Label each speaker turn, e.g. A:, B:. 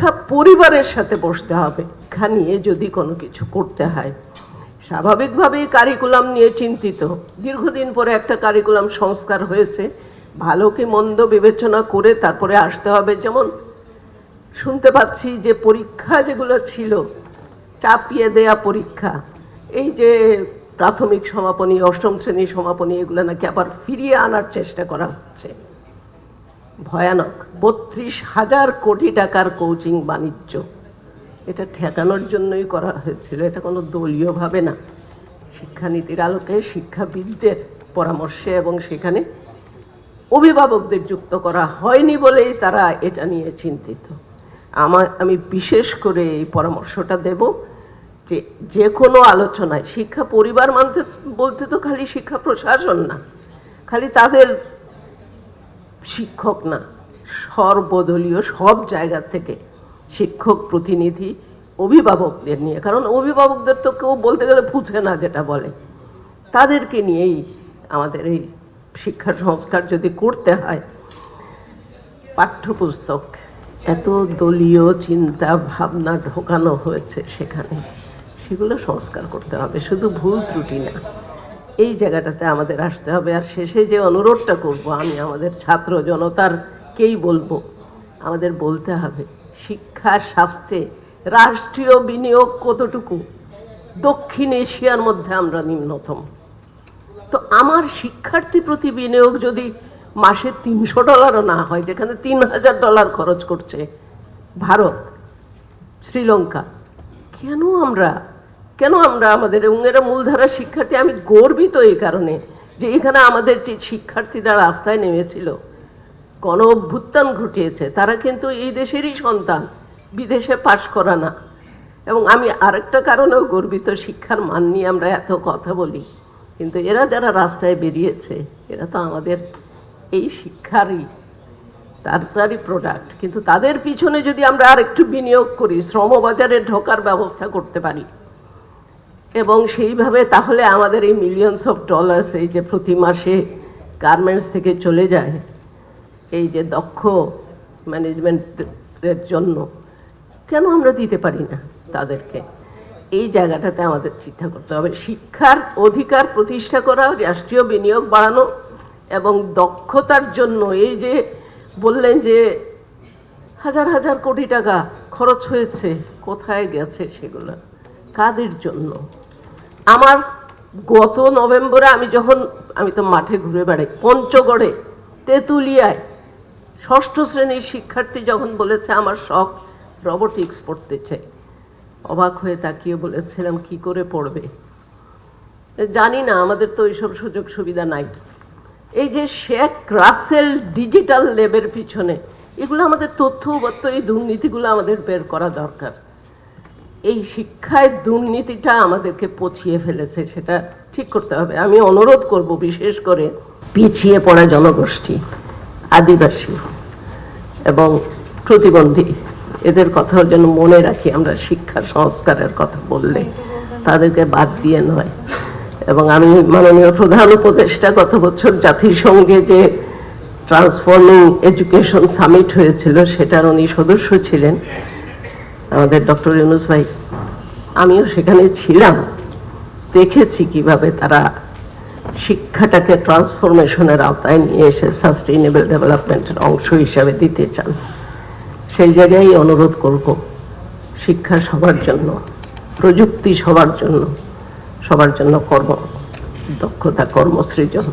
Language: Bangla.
A: শিক্ষা পরিবারের সাথে বসতে হবে। শিক্ষা নিয়ে যদি কোনো কিছু করতে হয়, স্বাভাবিকভাবেই কারিকুলাম নিয়ে চিন্তিত। দীর্ঘদিন পরে একটা কারিকুলাম সংস্কার হয়েছে, ভালো কি মন্দ বিবেচনা করে তারপরে আসতে হবে। যেমন শুনতে পাচ্ছি যে পরীক্ষা যেগুলো ছিল, চাপিয়ে দেয়া পরীক্ষা, এই যে প্রাথমিক সমাপনী, অষ্টম শ্রেণী সমাপনী, এগুলো নাকি আবার ফিরিয়ে আনার চেষ্টা করা হচ্ছে। ভয়ানক। 32,000 কোটি টাকার কোচিং বাণিজ্য, এটা ঠেকানোর জন্যই করা হয়েছিল, এটা কোনো দলীয় ভাবে না, শিক্ষানীতির আলোকে শিক্ষাবিদদের পরামর্শে, এবং সেখানে অভিভাবকদের যুক্ত করা হয়নি বলেই তারা এটা নিয়ে চিন্তিত। আমি বিশেষ করে এই পরামর্শটা দেব যে যে কোনো আলোচনায় শিক্ষা পরিবার মানতে বলতে তো খালি শিক্ষা প্রশাসন না, খালি তাদের শিক্ষক না, সর্বদলীয় সব জায়গা থেকে শিক্ষক প্রতিনিধি, অভিভাবকদের নিয়ে, কারণ অভিভাবকদের তো কেউ বলতে গেলে বুঝে না যেটা বলে, তাদেরকে নিয়েই আমাদের এই শিক্ষা সংস্কার যদি করতে হয়। পাঠ্যপুস্তক এত দলীয় চিন্তা ভাবনা ঢোকানো হয়েছে সেখানে, সেগুলো সংস্কার করতে হবে, শুধু ভুল ত্রুটি না, এই জায়গাটাতে আমাদের আসতে হবে। আর শেষে যে অনুরোধটা করব আমি আমাদের ছাত্র জনতারকেই বলবো, আমাদের বলতে হবে শিক্ষা স্বাস্থ্যে রাষ্ট্রীয় বিনিয়োগ কতটুকু। দক্ষিণ এশিয়ার মধ্যে আমরা নিম্নতম। তো আমার শিক্ষার্থী প্রতি বিনিয়োগ যদি মাসে $300 না হয়, যেখানে $3,000 খরচ করছে ভারত, শ্রীলঙ্কা, কেন আমরা আমাদের, এবং এরা মূলধারা শিক্ষার্থী। আমি গর্বিত এই কারণে যে এখানে আমাদের যে শিক্ষার্থীরা রাস্তায় নেমেছিল, গণ অভ্যুত্থান ঘটিয়েছে, তারা কিন্তু এই দেশেরই সন্তান, বিদেশে পাশ করা না। এবং আমি আরেকটা কারণেও গর্বিত, শিক্ষার মান নিয়ে আমরা এত কথা বলি, কিন্তু এরা যারা রাস্তায় বেরিয়েছে এরা তো আমাদের এই শিক্ষারই, তারই প্রোডাক্ট। কিন্তু তাদের পিছনে যদি আমরা আর একটু বিনিয়োগ করি, শ্রমবাজারে ঢোকার ব্যবস্থা করতে পারি, এবং সেইভাবে, তাহলে আমাদের এই মিলিয়নস অফ ডলার্স, এই যে প্রতি মাসে গার্মেন্টস থেকে চলে যায়, এই যে দক্ষ ম্যানেজমেন্টের জন্য, কেন আমরা দিতে পারি না তাদেরকে? এই জায়গাটাতে আমাদের চিন্তা করতে হবে। শিক্ষার অধিকার প্রতিষ্ঠা করা, রাষ্ট্রীয় বিনিয়োগ বাড়ানো, এবং দক্ষতার জন্য এই যে বললেন যে হাজার হাজার কোটি টাকা খরচ হয়েছে, কোথায় গেছে সেগুলো, কাদের জন্য? আমার গত নভেম্বরে আমি তো মাঠে ঘুরে বেড়াই, পঞ্চগড়ে, তেঁতুলিয়ায় ষষ্ঠ শ্রেণীর শিক্ষার্থী যখন বলেছে আমার শখ রোবোটিক্স পড়তে চাই, অবাক হয়ে তাকিয়ে বলেছিলাম কি করে পড়বে, জানি না, আমাদের তো এইসব সুযোগ সুবিধা নাই। এই যে শেখ রাসেল ডিজিটাল ল্যাবের পিছনে, এগুলো আমাদের তথ্যগত, এই দুর্নীতিগুলো আমাদের বের করা দরকার। এই শিক্ষায় দুর্নীতিটা আমাদেরকে পচিয়ে ফেলেছে, সেটা ঠিক করতে হবে। আমি অনুরোধ করব বিশেষ করে পিছিয়ে পড়া জনগোষ্ঠী, আদিবাসী এবং প্রতিবন্ধী, এদের কথাও যেন মনে রাখি আমরা শিক্ষা সংস্কারের কথা বললে, তাদেরকে বাদ দিয়ে নয়। এবং আমি মাননীয় প্রধান উপদেষ্টা, গত বছর জাতিসংঘে যে ট্রান্সফর্মিং এডুকেশন সামিট হয়েছিল, সেটার উনি সদস্য ছিলেন, আমাদের ডক্টর ইউনূস ভাই। আমিও সেখানে ছিলাম, দেখেছি কিভাবে তারা শিক্ষাটাকে ট্রান্সফরমেশনের আওতায় নিয়ে এসে সাস্টেইনেবল ডেভেলপমেন্টের অংশ হিসাবে দিতে চান। সেই জায়গায় অনুরোধ করব, শিক্ষা সবার জন্য, প্রযুক্তি সবার জন্য, সবার জন্য দক্ষতা, কর্মসৃজন।